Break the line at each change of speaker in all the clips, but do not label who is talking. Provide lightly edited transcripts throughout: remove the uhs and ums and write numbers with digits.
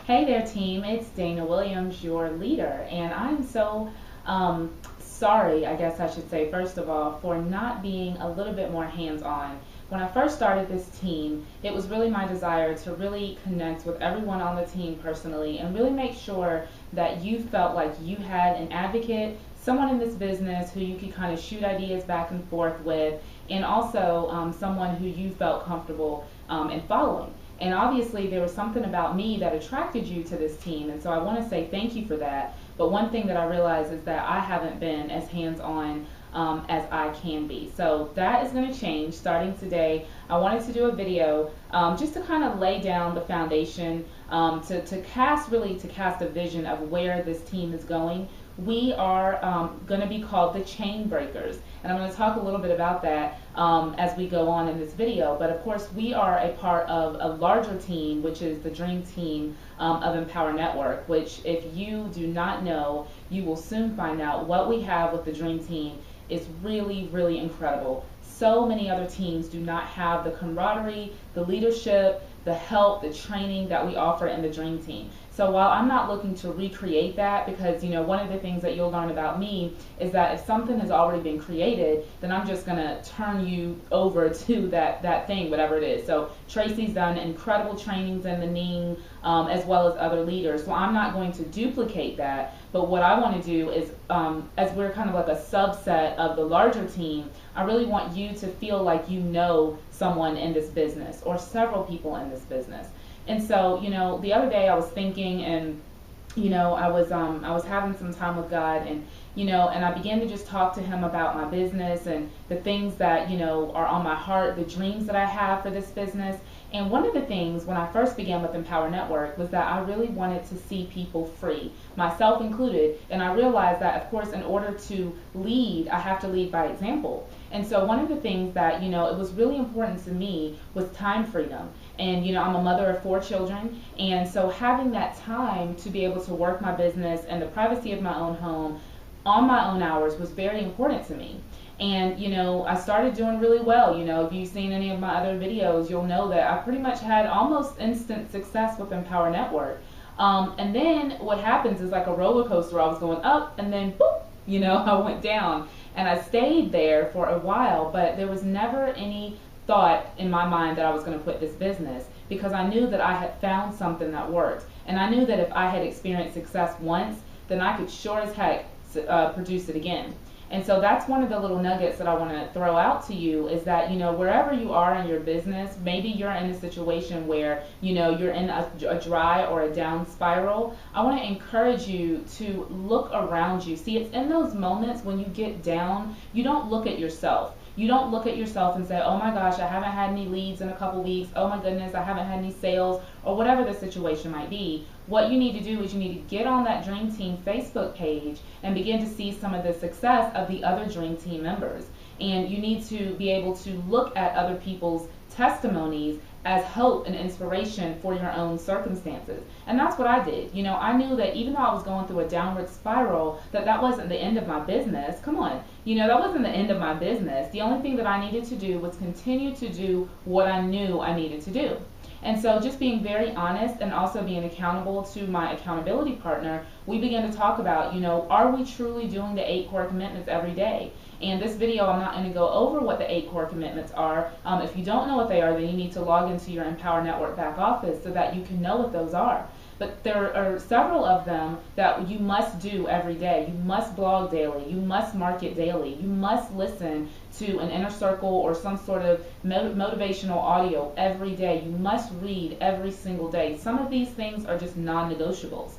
Hey there, team. It's Dana Williams, your leader, and I'm so sorry, I guess I should say, first of all, for not being a little bit more hands-on. When I first started this team, it was really my desire to really connect with everyone on the team personally and really make sure that you felt like you had an advocate, someone in this business who you could kind of shoot ideas back and forth with, and also someone who you felt comfortable in following. And obviously there was something about me that attracted you to this team, and so I want to say thank you for that. But one thing that I realize is that I haven't been as hands-on as I can be. So that is going to change starting today. I wanted to do a video just to kind of lay down the foundation, to cast a vision of where this team is going. We are going to be called the Chainbreakers, and I'm going to talk a little bit about that as we go on in this video. But of course, we are a part of a larger team, which is the Dream Team of Empower Network, which if you do not know, you will soon find out. What we have with the Dream Team is really, really incredible. So many other teams do not have the camaraderie, the leadership, the help, the training that we offer in the Dream Team. So while I'm not looking to recreate that, because one of the things that you'll learn about me is that if something has already been created, then I'm just going to turn you over to that thing, whatever it is. So Tracy's done incredible trainings in the Ning, as well as other leaders. So I'm not going to duplicate that, but what I want to do is, as we're kind of like a subset of the larger team, I really want you to feel like you know someone in this business or several people in this business. And so, the other day I was thinking, and I was having some time with God, and and I began to just talk to him about my business and the things that are on my heart, the dreams that I have for this business. And one of the things when I first began with Empower Network was that I really wanted to see people free, myself included. And I realized that, of course, in order to lead, I have to lead by example. And so one of the things that it was really important to me was time freedom. And I'm a mother of 4 children, and so having that time to be able to work my business in the privacy of my own home on my own hours was very important to me. And I started doing really well. If you've seen any of my other videos, you'll know that I pretty much had almost instant success with Empower Network. And then what happens is like a roller coaster. I was going up, and then boop, I went down. And I stayed there for a while, but there was never any thought in my mind that I was going to quit this business, because I knew that I had found something that worked. And I knew that if I had experienced success once, then I could sure as heck produce it again. And so that's one of the little nuggets that I want to throw out to you, is that wherever you are in your business, maybe you're in a situation where you're in a dry or a down spiral. I want to encourage you to look around you. See, it's in those moments when you get down, you don't look at yourself. You don't look at yourself and say, oh my gosh, I haven't had any leads in a couple weeks. Oh my goodness, I haven't had any sales, or whatever the situation might be. What you need to do is you need to get on that Dream Team Facebook page and begin to see some of the success of the other Dream Team members. And you need to be able to look at other people's testimonies as hope and inspiration for your own circumstances. And that's what I did. I knew that even though I was going through a downward spiral, that wasn't the end of my business. Come on. That wasn't the end of my business. The only thing that I needed to do was continue to do what I knew I needed to do. And so just being very honest and also being accountable to my accountability partner, we began to talk about, are we truly doing the 8 core commitments every day? And this video, I'm not going to go over what the 8 core commitments are. If you don't know what they are, then you need to log into your Empower Network back office so that you can know what those are. But there are several of them that you must do every day. You must blog daily. You must market daily. You must listen to an inner circle or some sort of motivational audio every day. You must read every single day. Some of these things are just non-negotiables.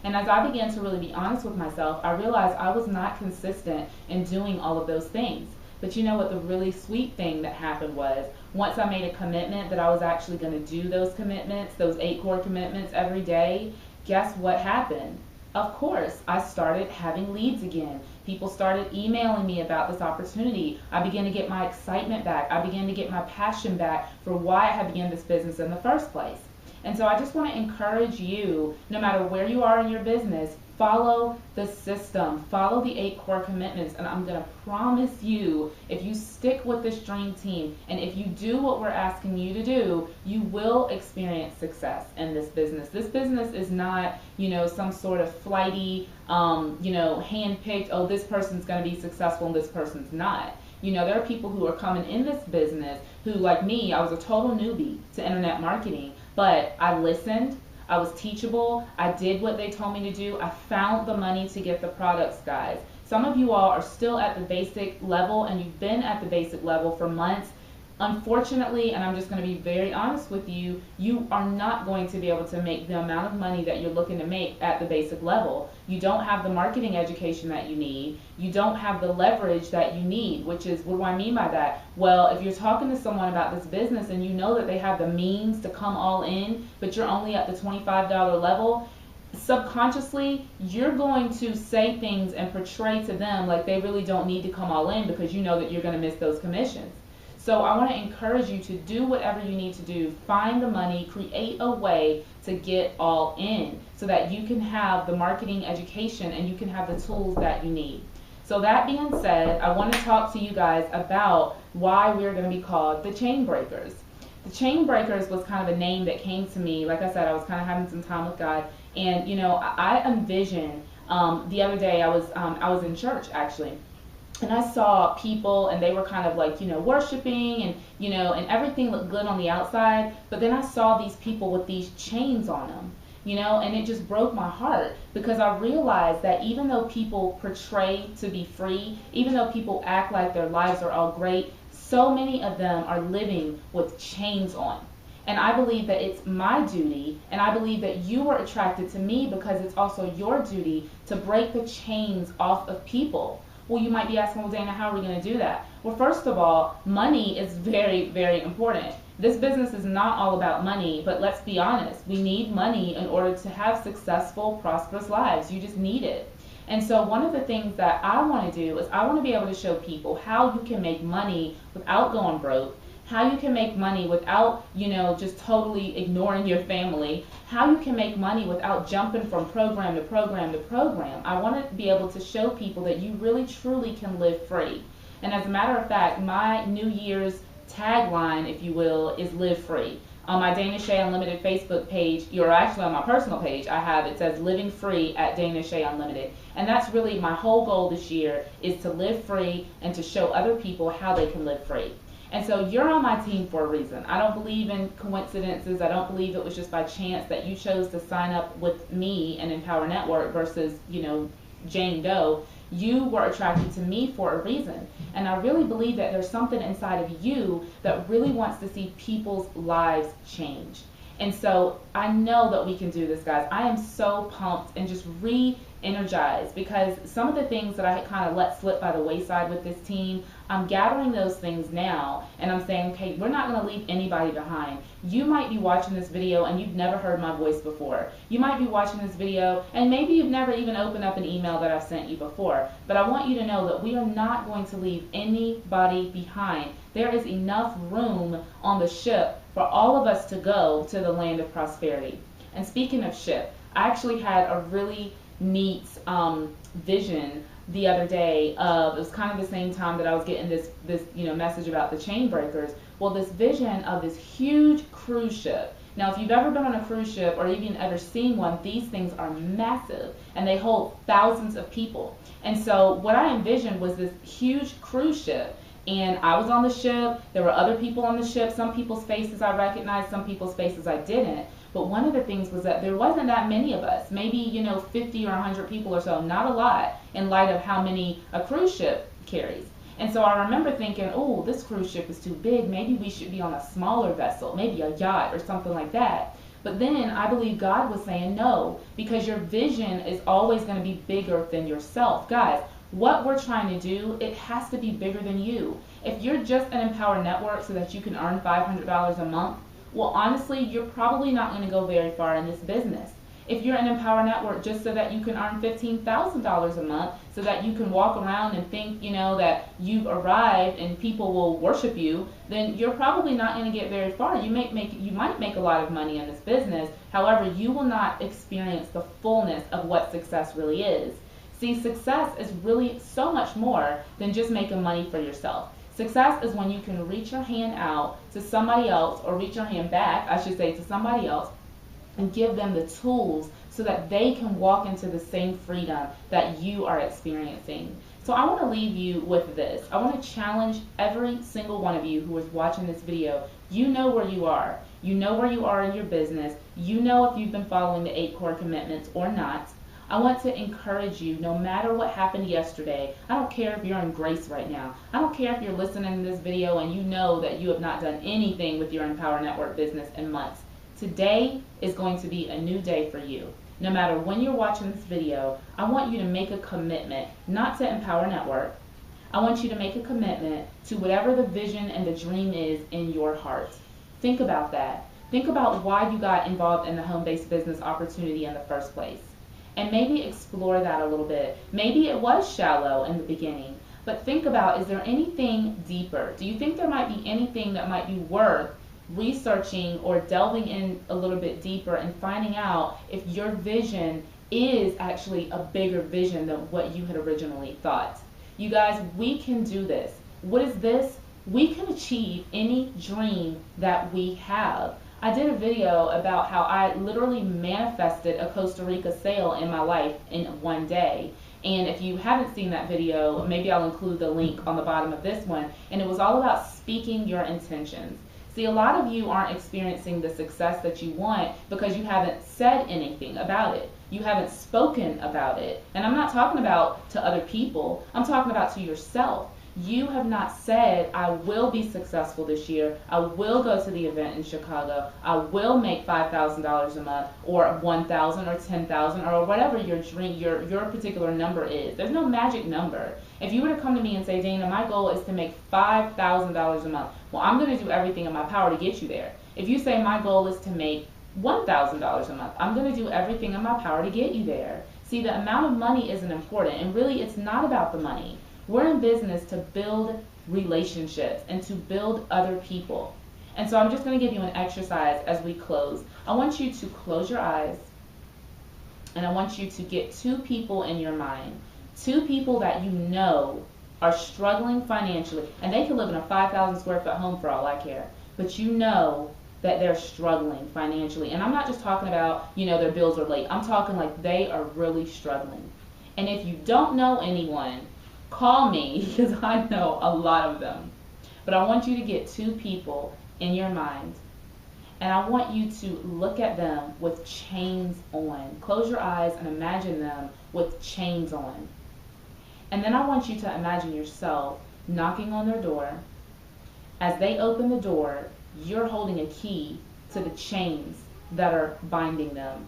And as I began to really be honest with myself, I realized I was not consistent in doing all of those things. But you know what, the really sweet thing that happened was, once I made a commitment that I was actually going to do those commitments, those 8 core commitments every day, guess what happened? Of course, I started having leads again. People started emailing me about this opportunity. I began to get my excitement back. I began to get my passion back for why I had begun this business in the first place. And so I just want to encourage you, no matter where you are in your business, follow the system, follow the 8 core commitments, and I'm going to promise you, if you stick with this dream team and if you do what we're asking you to do, you will experience success in this business. This business is not, some sort of flighty, hand-picked, oh, this person's going to be successful and this person's not. There are people who are coming in this business who, like me, I was a total newbie to internet marketing, but I listened, I was teachable, I did what they told me to do, I found the money to get the products, guys. Some of you all are still at the basic level, and you've been at the basic level for months. Unfortunately, and I'm just going to be very honest with you, you are not going to be able to make the amount of money that you're looking to make at the basic level. You don't have the marketing education that you need. You don't have the leverage that you need, which is, what do I mean by that? Well, if you're talking to someone about this business and you know that they have the means to come all in, but you're only at the $25 level, subconsciously you're going to say things and portray to them like they really don't need to come all in because you know that you're going to miss those commissions. So I want to encourage you to do whatever you need to do. Find the money, create a way to get all in so that you can have the marketing education and you can have the tools that you need. So that being said, I want to talk to you guys about why we're going to be called the Chainbreakers. The Chainbreakers was kind of a name that came to me. Like I said, I was kind of having some time with God, and I envision. The other day I was in church actually. And I saw people, and they were kind of like, worshiping, and, and everything looked good on the outside. But then I saw these people with these chains on them, and it just broke my heart because I realized that even though people portray to be free, even though people act like their lives are all great, so many of them are living with chains on. And I believe that it's my duty, and I believe that you are attracted to me because it's also your duty to break the chains off of people. Well, you might be asking, well, Dana, how are we going to do that? Well, first of all, money is very, very important. This business is not all about money, but let's be honest. We need money in order to have successful, prosperous lives. You just need it. And so one of the things that I want to do is I want to be able to show people how you can make money without going broke, how you can make money without, just totally ignoring your family, how you can make money without jumping from program to program to program. I want to be able to show people that you really truly can live free. And as a matter of fact, my New Year's tagline, if you will, is live free. On my Dana Shea Unlimited Facebook page, or actually on my personal page, it says living free at Dana Shea Unlimited. And that's really my whole goal this year, is to live free and to show other people how they can live free. And so you're on my team for a reason. I don't believe in coincidences. I don't believe it was just by chance that you chose to sign up with me and Empower Network versus, Jane Doe. You were attracted to me for a reason. And I really believe that there's something inside of you that really wants to see people's lives change. And so I know that we can do this, guys. I am so pumped and just re-energized because some of the things that I had kind of let slip by the wayside with this team, I'm gathering those things now, and I'm saying, okay, we're not going to leave anybody behind. You might be watching this video and you've never heard my voice before. You might be watching this video and maybe you've never even opened up an email that I've sent you before. But I want you to know that we are not going to leave anybody behind. There is enough room on the ship for all of us to go to the land of prosperity. And speaking of ship, I actually had a really neat vision the other day of, it was kind of the same time that I was getting this message about the Chainbreakers. Well, this vision of this huge cruise ship. Now, if you've ever been on a cruise ship or even ever seen one, these things are massive and they hold thousands of people. And so what I envisioned was this huge cruise ship. And I was on the ship, there were other people on the ship, some people's faces I recognized, some people's faces I didn't. But one of the things was that there wasn't that many of us, maybe 50 or 100 people or so, not a lot in light of how many a cruise ship carries. And so I remember thinking, oh, this cruise ship is too big, maybe we should be on a smaller vessel, maybe a yacht or something like that. But then I believe God was saying no, because your vision is always going to be bigger than yourself. Guys, what we're trying to do, it has to be bigger than you. If you're just an Empower Network so that you can earn $500 a month, well, honestly, you're probably not going to go very far in this business. If you're in Empower Network just so that you can earn $15,000 a month, so that you can walk around and think, that you've arrived and people will worship you, then you're probably not going to get very far. You might make a lot of money in this business. However, you will not experience the fullness of what success really is. See, success is really so much more than just making money for yourself. Success is when you can reach your hand out to somebody else, or reach your hand back, I should say, to somebody else, and give them the tools so that they can walk into the same freedom that you are experiencing. So I want to leave you with this. I want to challenge every single one of you who is watching this video. You know where you are. You know where you are in your business. You know if you've been following the 8 core commitments or not. I want to encourage you, no matter what happened yesterday. I don't care if you're in grace right now. I don't care if you're listening to this video and you know that you have not done anything with your Empower Network business in months. Today is going to be a new day for you. No matter when you're watching this video, I want you to make a commitment, not to Empower Network. I want you to make a commitment to whatever the vision and the dream is in your heart. Think about that. Think about why you got involved in the home-based business opportunity in the first place. And maybe explore that a little bit. Maybe it was shallow in the beginning, but think about, is there anything deeper? Do you think there might be anything that might be worth researching or delving in a little bit deeper and finding out if your vision is actually a bigger vision than what you had originally thought? You guys, we can do this. What is this? We can achieve any dream that we have. I did a video about how I literally manifested a Costa Rica sale in my life in one day. And if you haven't seen that video, maybe I'll include the link on the bottom of this one. And it was all about speaking your intentions. See, a lot of you aren't experiencing the success that you want because you haven't said anything about it. You haven't spoken about it. And I'm not talking about to other people. I'm talking about to yourself. You have not said, I will be successful this year. I will go to the event in Chicago. I will make $5,000 a month, or $1,000 or $10,000, or whatever your dream, your particular number is. There's no magic number. If you were to come to me and say, Dana, my goal is to make $5,000 a month, well, I'm going to do everything in my power to get you there. If you say my goal is to make $1,000 a month, I'm going to do everything in my power to get you there. See, the amount of money isn't important, and really it's not about the money. We're in business to build relationships and to build other people. And so I'm just going to give you an exercise as we close. I want you to close your eyes, and I want you to get 2 people in your mind. 2 people that you know are struggling financially, and they can live in a 5,000 square foot home for all I care, but you know that they're struggling financially. And I'm not just talking about, their bills are late. I'm talking like they are really struggling. And if you don't know anyone, call me, because I know a lot of them. But I want you to get 2 people in your mind, and I want you to look at them with chains on. Close your eyes and imagine them with chains on. And then I want you to imagine yourself knocking on their door. As they open the door, you're holding a key to the chains that are binding them.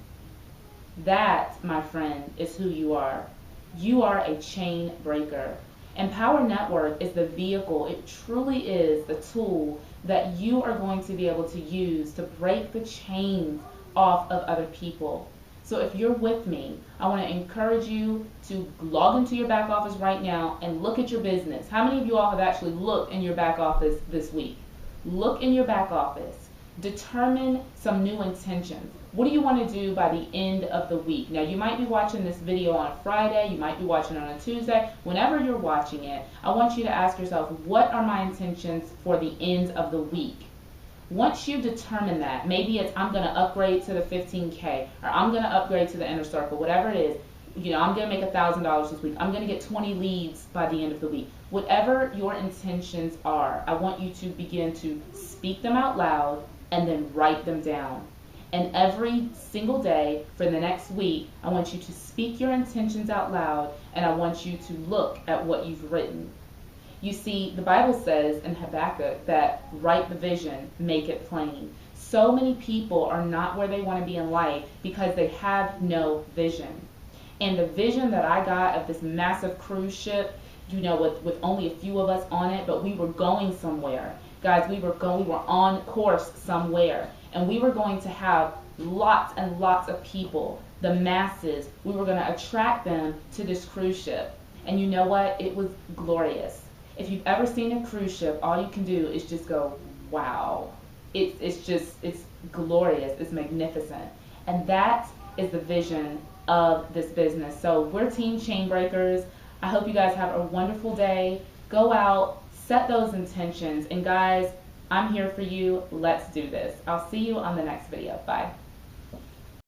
That, my friend, is who you are. You are a chain breaker. Empower Network is the vehicle. It truly is the tool that you are going to be able to use to break the chains off of other people. So if you're with me, I want to encourage you to log into your back office right now and look at your business. How many of you all have actually looked in your back office this week? Look in your back office. Determine some new intentions. What do you want to do by the end of the week? Now, you might be watching this video on Friday. You might be watching it on a Tuesday. Whenever you're watching it, I want you to ask yourself, what are my intentions for the end of the week? Once you determine that, maybe it's I'm going to upgrade to the 15K, or I'm going to upgrade to the inner circle, whatever it is. I'm going to make $1,000 this week. I'm going to get 20 leads by the end of the week. Whatever your intentions are, I want you to begin to speak them out loud and then write them down. And every single day for the next week, I want you to speak your intentions out loud, and I want you to look at what you've written. You see, the Bible says in Habakkuk that write the vision, make it plain. So many people are not where they want to be in life because they have no vision. And the vision that I got of this massive cruise ship, with only a few of us on it, but we were going somewhere. Guys, we were on course somewhere. And we were going to have lots and lots of people, the masses. We were going to attract them to this cruise ship. And you know what? It was glorious. If you've ever seen a cruise ship, all you can do is just go, wow. It's glorious. It's magnificent. And that is the vision of this business. So we're Team Chainbreakers. I hope you guys have a wonderful day. Go out, set those intentions. And guys, I'm here for you. Let's do this. I'll see you on the next video. Bye.